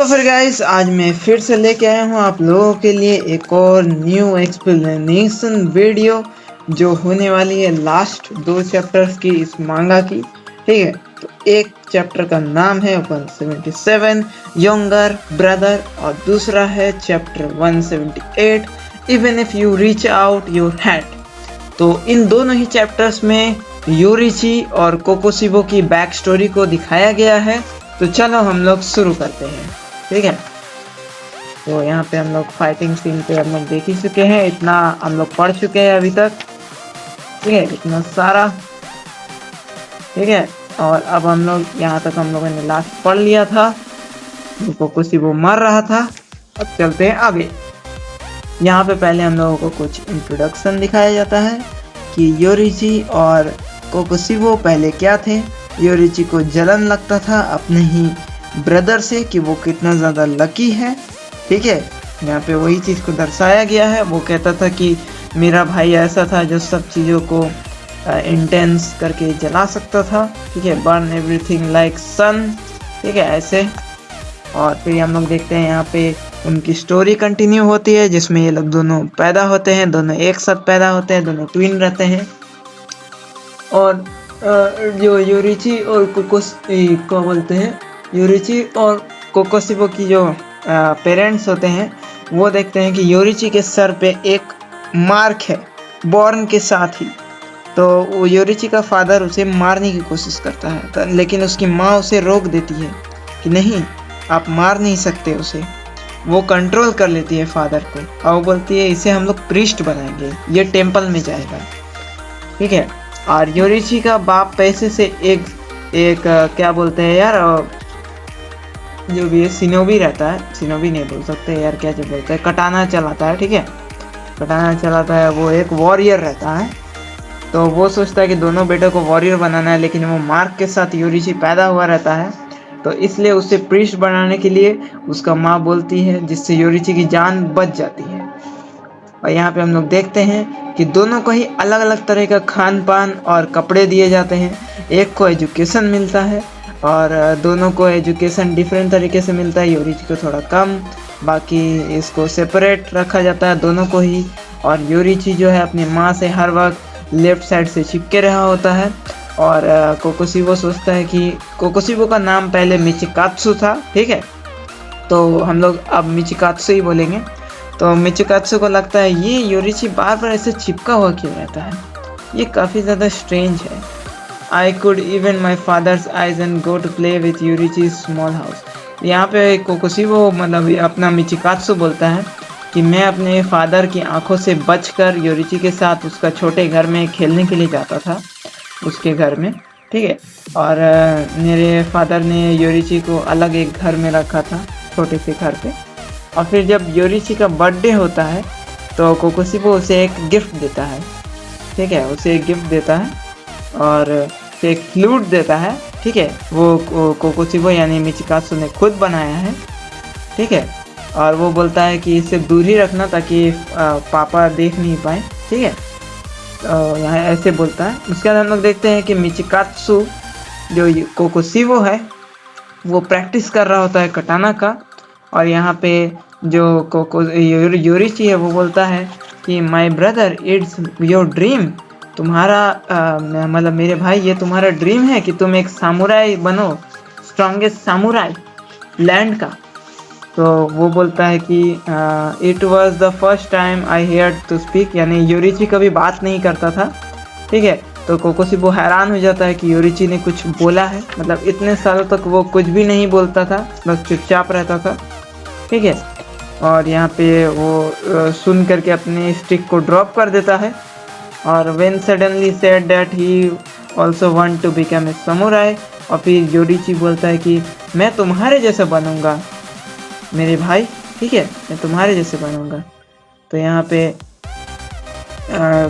तो फिर गाइस आज मैं फिर से लेके आया हूँ आप लोगों के लिए एक और न्यू एक्सप्लेनेशन वीडियो जो होने वाली है लास्ट 2 चैप्टर्स की इस मांगा की। ठीक है, तो एक चैप्टर का नाम है 177 यंगर ब्रदर और दूसरा है chapter 178 even if you reach out your head. तो इन दोनों ही चैप्टर्स में यूरिची और कोकोशिबो की बैक स्टोरी को दिखाया गया है। तो चलो हम लोग शुरू करते हैं। ठीक है, तो यहाँ पे हम लोग फाइटिंग सीन पे हम लोग देख ही चुके हैं, इतना हम लोग पढ़ चुके हैं अभी तक। ठीक है, इतना सारा। ठीक है, और अब हम लोग यहाँ तक हम लोगों ने लास्ट पढ़ लिया था, कोकोशिबो मर रहा था। अब चलते हैं आगे। यहाँ पे पहले हम लोगों को कुछ इंट्रोडक्शन दिखाया जाता है कि योरिची और कोकोशिबो पहले क्या थे। योरिची को जलन लगता था अपने ही ब्रदर से कि वो कितना ज़्यादा लकी है। ठीक है, यहाँ पे वही चीज़ को दर्शाया गया है। वो कहता था कि मेरा भाई ऐसा था जो सब चीज़ों को इंटेंस करके जला सकता था। ठीक है, बर्न एवरीथिंग लाइक सन। ठीक है, ऐसे। और फिर हम लोग देखते हैं यहाँ पे उनकी स्टोरी कंटिन्यू होती है जिसमें ये लोग दोनों पैदा होते हैं, दोनों एक साथ पैदा होते हैं, दोनों ट्विन रहते हैं। और जो योरिची और को बोलते हैं, योरिची और कोकोशिबो की जो पेरेंट्स होते हैं वो देखते हैं कि योरिची के सर पे एक मार्क है बॉर्न के साथ ही। तो वो योरिची का फादर उसे मारने की कोशिश करता है, लेकिन उसकी माँ उसे रोक देती है कि नहीं, आप मार नहीं सकते उसे। वो कंट्रोल कर लेती है फादर को और वो बोलती है इसे हम लोग प्रीस्ट बनाएंगे, ये टेम्पल में जाएगा। ठीक है, और योरिची का बाप पैसे से एक क्या बोलते हैं यार, जो भी सिनोबी रहता है, सिनोबी नहीं बोल सकते यार, क्या जो बोलते हैं, कटाना चलाता है। ठीक है, कटाना चलाता है, वो एक वॉरियर रहता है। तो वो सोचता है कि दोनों बेटों को वॉरियर बनाना है, लेकिन वो मार्क के साथ योरिची पैदा हुआ रहता है, तो इसलिए उसे प्रीस्ट बनाने के लिए उसका माँ बोलती है, जिससे योरिची की जान बच जाती है। और यहाँ पे हम लोग देखते हैं कि दोनों को ही अलग अलग तरह का खान पान और कपड़े दिए जाते हैं। एक को एजुकेशन मिलता है और दोनों को एजुकेशन डिफरेंट तरीके से मिलता है, योरिची को थोड़ा कम। बाकी इसको सेपरेट रखा जाता है दोनों को ही। और योरिची जो है अपनी माँ से हर वक्त लेफ्ट साइड से चिपके रहा होता है। और कोकोशिबो सोचता है कि कोकोशिबो का नाम पहले मिचिकात्सु था। ठीक है, तो हम लोग अब मिचिकात्सु ही बोलेंगे। तो मिचिकात्सु को लगता है ये योरिची बार बार ऐसे चिपका हुआ क्यों रहता है, ये काफ़ी ज़्यादा स्ट्रेंज है। I could even my father's eyes and go to play with Yoriichi small house. यहाँ पे कोकोशिबो मतलब अपना मिचिकात्सु बोलता है कि मैं अपने फादर की आंखों से बचकर योरिची के साथ उसका छोटे घर में खेलने के लिए जाता था, उसके घर में। ठीक है, और मेरे फादर ने योरिची को अलग एक घर में रखा था, छोटे से घर पे। और फिर जब योरिची का बर्थडे होता है तो कोकोशिबो उसे एक गिफ्ट देता है। ठीक है, उसे एक गिफ्ट देता है और उसे एक फ्लूट देता है। ठीक है, वो कोकोशिबो यानी मिचिकात्सु ने खुद बनाया है। ठीक है, और वो बोलता है कि इसे दूर ही रखना ताकि पापा देख नहीं पाए। ठीक है, तो यहाँ ऐसे बोलता है। उसके बाद हम लोग देखते हैं कि मिचिकात्सु जो कोकोशिबो है वो प्रैक्टिस कर रहा होता है कटाना का। और यहाँ पे जो योरिची है वो बोलता है कि my brother it's your dream, तुम्हारा मतलब मेरे भाई ये तुम्हारा ड्रीम है कि तुम एक सामुराई बनो, स्ट्रॉन्गेस्ट सामुराई लैंड का। तो वो बोलता है कि it was the first time I heard to speak, यानी योरिची कभी बात नहीं करता था। ठीक है, तो कोकोशिबो हैरान हो जाता है कि योरिची ने कुछ बोला है, मतलब इतने सालों तक वो कुछ भी नहीं बोलता था, बस चुपचाप रहता था। ठीक है, और यहाँ पे वो सुन करके अपने स्टिक को ड्रॉप कर देता है। और when suddenly said that he also want to become a samurai. और फिर योरिची बोलता है कि मैं तुम्हारे जैसा बनूंगा मेरे भाई। ठीक है, मैं तुम्हारे जैसे बनूंगा। तो यहाँ पे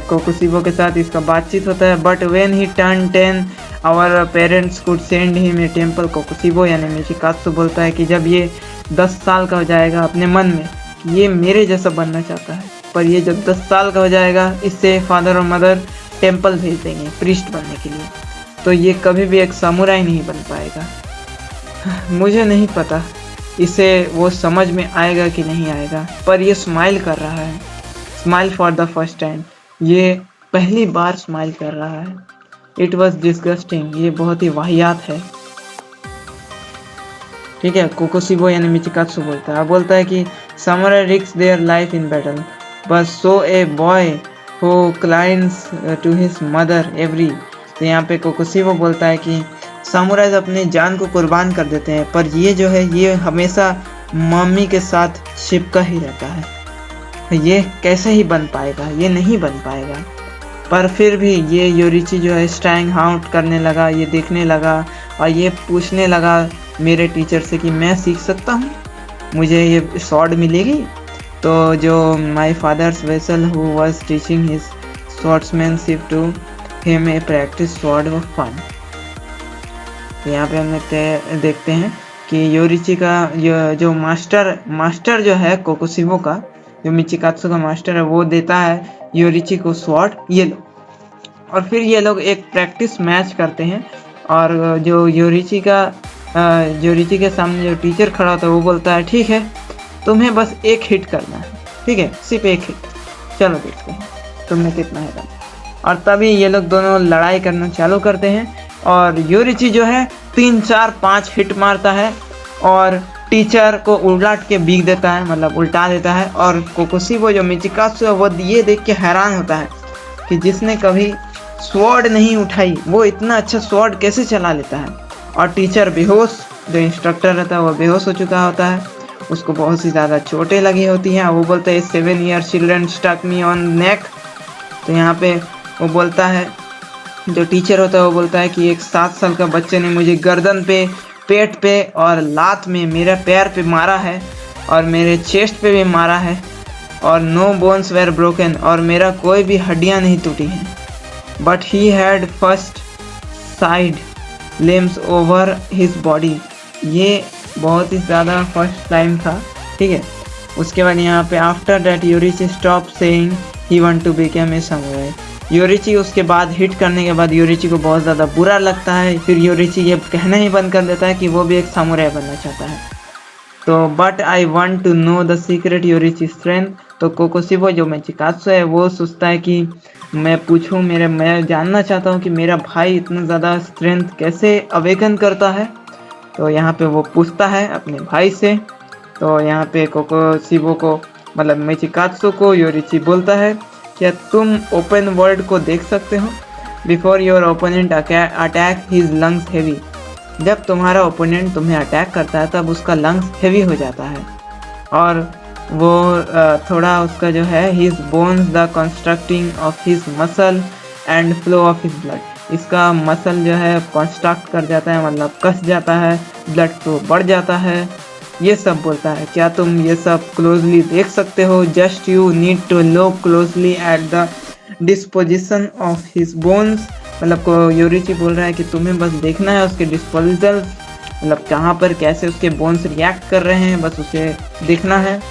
कोकोशिबो के साथ इसका बातचीत होता है। But when he turn 10 our parents could send him a temple. Kokushibo यानी मिचिकात्सु बोलता है कि जब ये 10 साल का हो जाएगा, अपने मन में कि ये मेरे जैसा बनना चाहता है, पर ये जब 10 साल का हो जाएगा इससे फादर और मदर टेम्पल भेज देंगे प्रीस्ट बनने के लिए, तो ये कभी भी एक सामुराई नहीं बन पाएगा। मुझे नहीं पता इसे वो समझ में आएगा कि नहीं आएगा, पर ये स्माइल कर रहा है, smile for the first time, ये पहली बार स्माइल कर रहा है। इट वॉज डिस्गस्टिंग, ये बहुत ही वाहियात है। ठीक है, कोकोशिबो यानी मिचिकात्सु बोलता है, बोलता है कि samurai risk their life in battle, but so a boy who climbs to his mother every। तो यहाँ पे कोकोशिबो बोलता है कि सामुराइज अपनी जान को कुर्बान कर देते हैं, पर ये जो है ये हमेशा मम्मी के साथ चिपका ही रहता है। ये कैसे ही बन पाएगा, ये नहीं बन पाएगा। पर फिर भी ये योरिची जो है स्टैंग आउट करने लगा, ये देखने लगा और ये पूछने लगा मेरे टीचर से कि मैं सीख सकता हूँ, मुझे ये स्वॉर्ड मिलेगी। तो जो my father's vassal who was teaching his swordsmanship to him a practice sword of fun. यहाँ पे हम देखते हैं कि योरिची का जो मास्टर जो है कोकोशिबो का, जो मिचिकात्सु का मास्टर है, वो देता है योरिची को स्वॉर्ड, ये लो। और फिर ये लोग एक प्रैक्टिस मैच करते हैं और जो योरिची के सामने जो टीचर खड़ा होता है वो बोलता है ठीक है, तुम्हें बस एक हिट करना है, ठीक है, सिर्फ एक हिट, चलो देखते हैं तुमने कितना है करना। और तभी ये लोग दोनों लड़ाई करना चालू करते हैं और योरिची जो है 3 4 5 हिट मारता है और टीचर को उलट के बीग देता है, मतलब उल्टा देता है। और कोकोशिबो जो मिचिकात्सु है वो ये देख के हैरान होता है कि जिसने कभी स्वॉर्ड नहीं उठाई वो इतना अच्छा स्वॉर्ड कैसे चला लेता है। और टीचर बेहोश, जो इंस्ट्रक्टर रहता है वो बेहोश हो चुका होता है, उसको बहुत सी ज़्यादा चोटें लगी होती हैं। वो बोलता है 7 year children stuck me on neck. तो यहाँ पे वो बोलता है, जो टीचर होता है वो बोलता है कि एक 7 साल का बच्चे ने मुझे गर्दन पे, पेट पे और लात में, मेरे पैर पे मारा है और मेरे चेस्ट पे भी मारा है और नो बोन्स वेर ब्रोकन, और मेरा कोई भी हड्डियाँ नहीं टूटी हैं। But he had first side limbs over his body. ये बहुत ही ज़्यादा फर्स्ट टाइम था, ठीक है। उसके बाद यहाँ पे after that Yoriichi stop saying he want to become a samurai. Yoriichi उसके बाद हिट करने के बाद योरिची को बहुत ज़्यादा बुरा लगता है, फिर योरिची ये कहना ही बंद कर देता है कि वो भी एक समुराई बनना चाहता है। तो but I want to know the secret Yoriichi strength. तो कोकोशिबो जो मिचिकात्सु है वो सोचता है कि मैं पूछूं, मैं जानना चाहता हूं कि मेरा भाई इतना ज़्यादा स्ट्रेंथ कैसे अवेकन करता है। तो यहाँ पे वो पूछता है अपने भाई से। तो यहाँ पे कोकोशिबो को, मतलब मिचिकात्सु को योरिची बोलता है, क्या तुम ओपन वर्ल्ड को देख सकते हो? Before your opponent attack his lungs heavy. जब तुम्हारा ओपोनेंट तुम्हें अटैक करता है तब उसका लंग्स हेवी हो जाता है और वो थोड़ा उसका जो है his bones the constructing of his muscle and flow of his blood. इसका मसल जो है कंस्ट्रक्ट कर जाता है, मतलब कस जाता है, ब्लड फ्लो बढ़ जाता है, ये सब बोलता है। क्या तुम ये सब क्लोजली देख सकते हो? Just you need to look closely at the disposition of his bones. मतलब को योरिची बोल रहा है कि तुम्हें बस देखना है उसके डिस्पोजल, मतलब कहाँ पर कैसे उसके बोन्स रिएक्ट कर रहे हैं, बस उसे देखना है।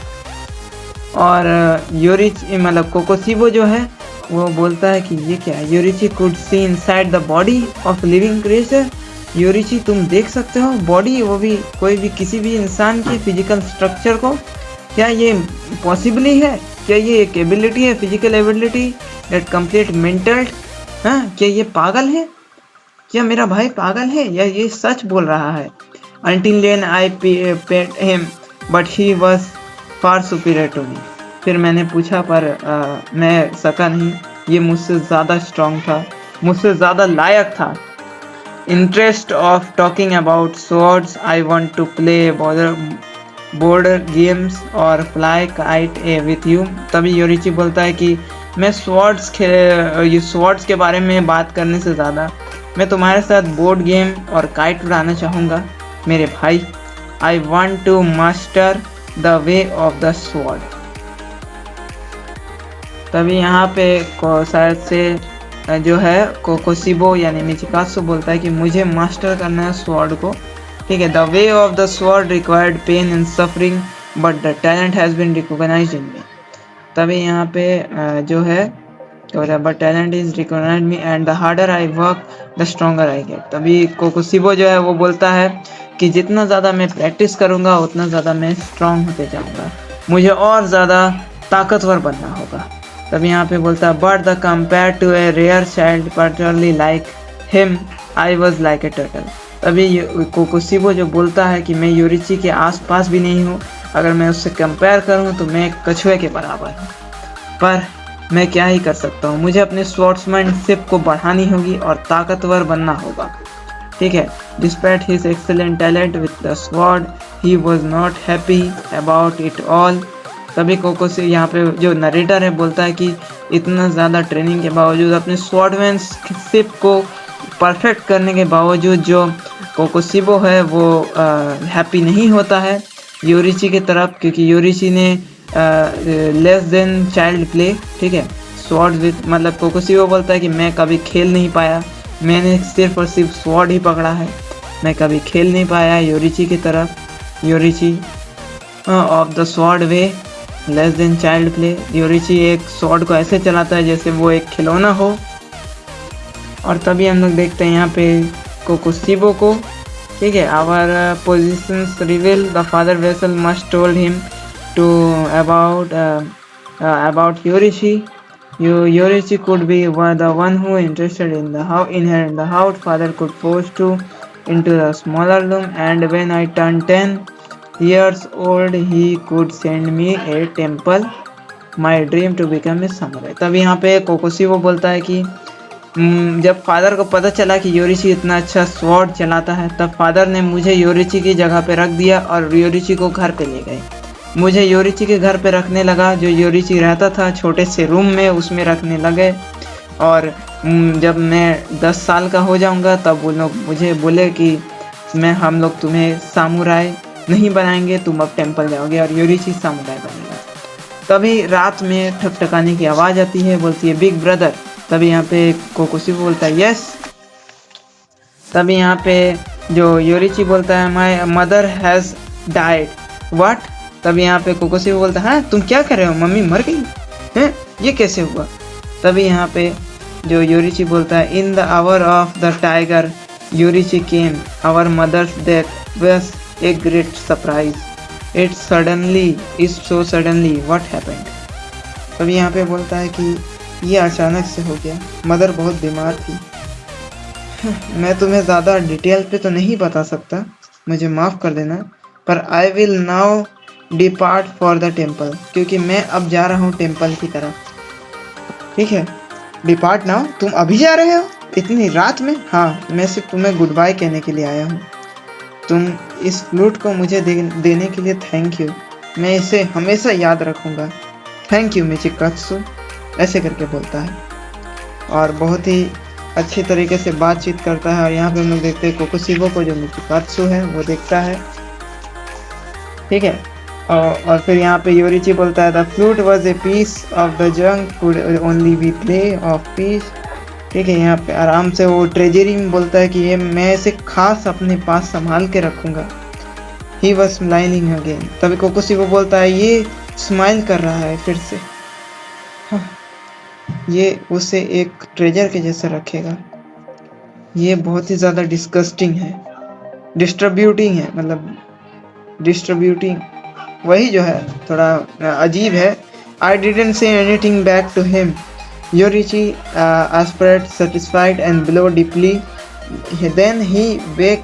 और योरिची, मतलब कोकोशिबो जो है वो बोलता है कि ये क्या है? Yoriichi could see inside the body of living creature. Yoriichi तुम देख सकते हो बॉडी, वो भी कोई भी किसी भी इंसान के फिजिकल स्ट्रक्चर को। क्या ये पॉसिबली है? क्या ये एक एबिलिटी है, physical ability that complete mental? हाँ, क्या ये पागल है? क्या मेरा भाई पागल है या ये सच बोल रहा है? Until then I pet him but he was far superior to me। फिर मैंने पूछा पर मैं सका नहीं, ये मुझसे ज़्यादा स्ट्रॉन्ग था, मुझसे ज़्यादा लायक था। Interest of talking about swords, I want to play board games और फ्लाई काइट विथ यू। तभी योरिची बोलता है कि मैं स्वॉर्ड्स के बारे में बात करने से ज़्यादा मैं तुम्हारे साथ बोर्ड गेम और काइट उड़ाना चाहूँगा मेरे भाई। I want to master the way of the sword. तभी यहाँ पे शायद से जो है कोकोशिबो यानी मिचिकात्सु बोलता है कि मुझे मास्टर करना है स्वॉर्ड को, ठीक है। The way of the sword required pain and suffering but the talent has been recognised in me. तभी यहाँ पे जो है but talent is recognised me and the harder I work the stronger I get. तभी Kokushibo जो है वो बोलता है कि जितना ज़्यादा मैं प्रैक्टिस करूँगा उतना ज़्यादा मैं स्ट्रांग होते जाऊँगा, मुझे और ज़्यादा ताकतवर बनना होगा। तब यहाँ पे बोलता है but the compare to a rare child particularly like him I was like a turtle. तभी कोकोशिबो जो बोलता है कि मैं योरिची के आसपास भी नहीं हूँ, अगर मैं उससे कंपेयर करूँ तो मैं एक कछुए के बराबर हूँ, पर मैं क्या ही कर सकता हूँ, मुझे अपने स्वॉर्ड्समैनशिप को बढ़ानी होगी और ताकतवर बनना होगा। ठीक है, despite his excellent talent with the sword he was not happy about it all. तभी कोकोशिबो यहाँ पे जो नरेटर है बोलता है कि इतना ज़्यादा ट्रेनिंग के बावजूद, अपने स्वॉर्डमैनशिप को परफेक्ट करने के बावजूद जो कोकोशिबो है वो हैप्पी नहीं होता है योरिची की तरफ, क्योंकि योरिची ने लेस देन चाइल्ड प्ले। ठीक है, स्वॉर्ड विद मतलब कोकोशिबो बोलता है कि मैं कभी खेल नहीं पाया, मैंने सिर्फ और सिर्फ स्वॉर्ड ही पकड़ा है, मैं कभी खेल नहीं पाया योरिची की तरफ। Yoriichi of the sword way less than child play, Yoriichi एक स्वॉर्ड को ऐसे चलाता है जैसे वो एक खिलौना हो। और तभी हम लोग देखते हैं यहाँ पे कोकोशिबो को। ठीक है, our positions reveal the father vessel must told him to about Yoriichi. Yorichi could be the one who interested in the house. Father could force to into the smaller room, and when I turned 10 years old, he could send me a temple. My dream to become a samurai. तब यहाँ पे कोकोशिबो बोलता है कि जब father को पता चला कि योरिची इतना अच्छा स्वॉर्ड चलाता है, तब फादर ने मुझे योरिची की जगह पे रख दिया और योरिची को घर पे ले गए। मुझे योरिची के घर पे रखने लगा, जो योरिची रहता था छोटे से रूम में, उसमें रखने लगे। और जब मैं 10 साल का हो जाऊंगा तब वो लोग मुझे बोले कि हम लोग तुम्हें सामुराई नहीं बनाएंगे, तुम अब टेंपल जाओगे और योरिची सामुराई बनेगा। तभी रात में ठकठकाने की आवाज़ आती है, बोलती है बिग ब्रदर। तभी यहाँ पे कोकोशिबो बोलता है यस। तभी यहाँ पे जो योरिची बोलता है my mother has died. What? तभी यहाँ पे कोकोशिबो बोलता है हाँ तुम क्या कर रहे हो, मम्मी मर गई हैं, ये कैसे हुआ? तभी यहाँ पे जो योरिची बोलता है in the hour of the tiger Yoriichi came, our mother's death was a great surprise, it suddenly is so suddenly what happened. तभी यहाँ पे बोलता है कि ये अचानक से हो गया, मदर बहुत बीमार थी। मैं तुम्हें ज़्यादा डिटेल पे तो नहीं बता सकता, मुझे माफ़ कर देना, पर I will now depart for the temple, क्योंकि मैं अब जा रहा हूँ टेम्पल की तरफ। ठीक है, डिपार्ट नाउ, तुम अभी जा रहे हो इतनी रात में? हाँ, मैं सिर्फ तुम्हें गुड बाय कहने के लिए आया हूँ। तुम इस फ्लूट को मुझे देने के लिए थैंक यू, मैं इसे हमेशा याद रखूँगा। थैंक यू मिचिकात्सु, ऐसे करके बोलता है और बहुत ही अच्छी तरीके से बातचीत करता है। और यहाँ पे हम लोग देखते हैं कोकोशिबो को जो मिचिकात्सु है वो देखता है। ठीक है, और फिर यहाँ पे योरिची बोलता है the flute was a piece of the junk could only be play off piece. ठीक है, यहाँ पे आराम से वो ट्रेजरी में बोलता है कि ये मैं इसे खास अपने पास संभाल के रखूँगा। He was smiling again. तभी कोकोशिबो बोलता है ये स्माइल कर रहा है फिर से, हाँ, ये उसे एक ट्रेजर के जैसे रखेगा। ये बहुत ही ज़्यादा डिस्गस्टिंग है, डिस्ट्रीब्यूटिंग है, मतलब डिस्ट्रीब्यूटिंग वही जो है थोड़ा अजीब है। I didn't say anything back to him. Yoriichi aspired satisfied and below deeply, then he back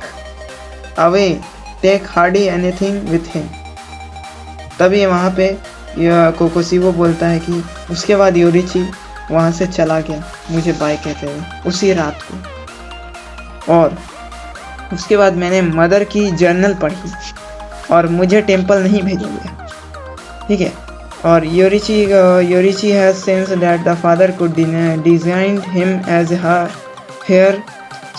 away, take hardly anything with him। तभी वहाँ पे कोकोशिबो बोलता है कि उसके बाद योरिची वहाँ से चला गया मुझे बाय कहते हुए उसी रात को। और उसके बाद मैंने मदर की जर्नल पढ़ी और मुझे टेंपल नहीं भेजा गया। ठीक है, और Yoriichi has sense that the father could design him as her heir,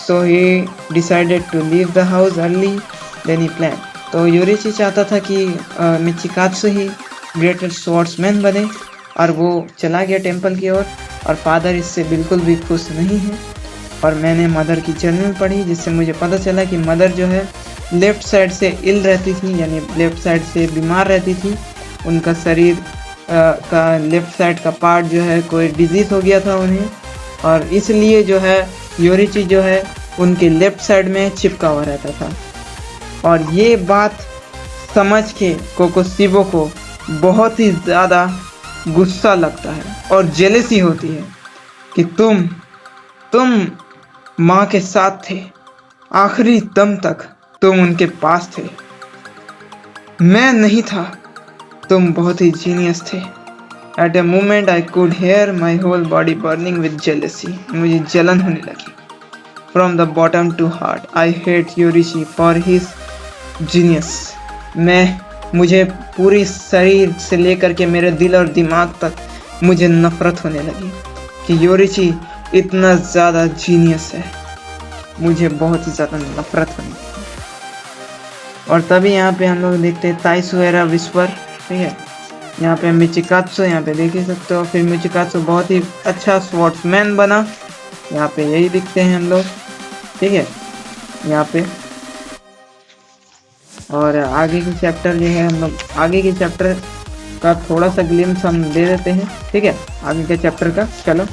so he decided to leave the house early than he plan. तो योरिची चाहता था कि मिचिकात्सु ही ग्रेटेस्ट स्वॉर्ड्समैन बने और वो चला गया टेंपल की ओर। और फादर इससे बिल्कुल भी खुश नहीं है। और मैंने मदर की जर्नल पढ़ी जिससे मुझे पता चला कि मदर जो है लेफ़्ट साइड से इल रहती थी, यानी लेफ़्ट साइड से बीमार रहती थी। उनका शरीर का लेफ़्ट साइड का पार्ट जो है कोई डिजीज़ हो गया था उन्हें, और इसलिए जो है योरिची जो है उनके लेफ़्ट साइड में चिपका हुआ रहता था। और ये बात समझ के कोकोशिबो को बहुत ही ज़्यादा गुस्सा लगता है और जेलसी होती है कि तुम माँ के साथ थे, आखिरी दम तक तुम उनके पास थे, मैं नहीं था, तुम बहुत ही जीनियस थे। At a moment I could hear my whole body burning with jealousy, मुझे जलन होने लगी। From the bottom to heart I hate योरिशी फॉर हिज जीनियस, मुझे पूरी शरीर से लेकर के मेरे दिल और दिमाग तक मुझे नफरत होने लगी कि योरिची इतना ज़्यादा जीनियस है, मुझे बहुत ही ज़्यादा नफरत होने लगी। और तभी यहाँ पे हम लोग देखते हैं ताइसुएरा विस्पर, ठीक है। यहाँ पे मिचिकात्सु, यहाँ पे देख ही सकते हो। फिर मिचिकात्सु बहुत ही अच्छा स्वॉर्ड्समैन बना, यहाँ पे यही दिखते हैं हम लोग, ठीक है यहाँ पे। और आगे के चैप्टर जो है, हम लोग आगे के चैप्टर का थोड़ा सा ग्लिम्स हम दे देते हैं, ठीक है, आगे के चैप्टर का। चलो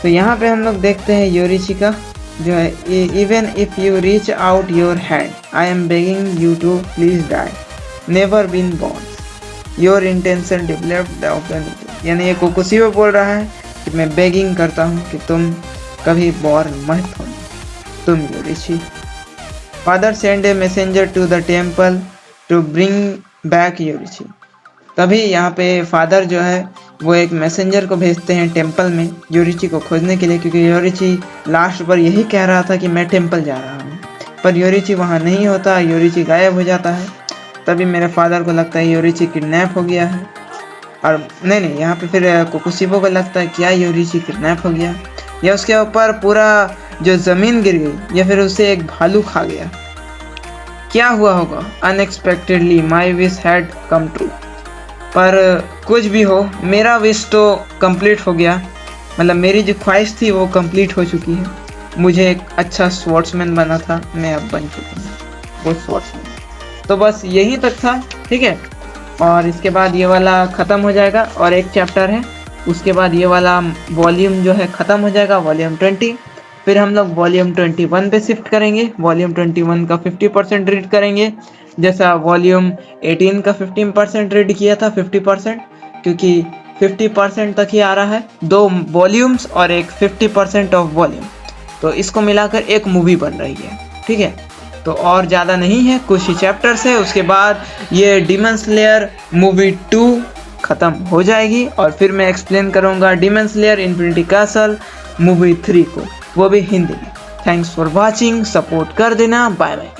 तो यहाँ पे हम लोग देखते हैं योरिची का जो है, even if you reach out your hand I am begging you to please die, never been born your intention developed of the, यानी ये कोकोशिबो बोल रहा है कि मैं बेगिंग करता हूँ कि तुम कभी बॉर्न मत होना, तुम Yoriichi. Father send a messenger to the temple to bring back Yoriichi, तभी यहाँ पे फादर जो है वो एक मैसेंजर को भेजते हैं टेम्पल में योरिची को खोजने के लिए, क्योंकि योरिची लास्ट पर यही कह रहा था कि मैं टेम्पल जा रहा हूँ, पर योरिची वहाँ नहीं होता, योरिची गायब हो जाता है। तभी मेरे फादर को लगता है योरिची किडनैप हो गया है, और नहीं यहाँ पे फिर कोकोशिबो को लगता है क्या योरिची किडनैप हो गया, या उसके ऊपर पूरा जो ज़मीन गिर गई, या फिर उसे एक भालू खा गया, क्या हुआ होगा। Unexpectedly my wish had come true, पर कुछ भी हो मेरा विश तो कंप्लीट हो गया, मतलब मेरी जो ख्वाहिश थी वो कंप्लीट हो चुकी है। मुझे एक अच्छा स्वॉर्ड्समैन बना था, मैं अब बन चुका हूँ वो स्वॉर्ड्समैन। तो बस यही तक था, ठीक है। और इसके बाद ये वाला ख़त्म हो जाएगा और एक चैप्टर है, उसके बाद ये वाला वॉल्यूम जो है ख़त्म हो जाएगा, वॉल्यूम 20। फिर हम लोग वॉल्यूम 21 पे शिफ्ट करेंगे, वॉल्यूम 21 का 50% रीड करेंगे, जैसा वॉल्यूम 18 का 15% रीड किया था, 50%, क्योंकि 50% तक ही आ रहा है, 2 वॉल्यूम्स और एक 50% ऑफ वॉल्यूम, तो इसको मिलाकर एक मूवी बन रही है, ठीक है। तो और ज़्यादा नहीं है, कुछ ही चैप्टर्स है, उसके बाद ये डीमन स्लेयर मूवी 2 ख़त्म हो जाएगी, और फिर मैं एक्सप्लेन करूँगा demon slayer infinity castle movie 3 को, वो भी हिंदी में। थैंक्स फॉर वॉचिंग, सपोर्ट कर देना, बाय बाय।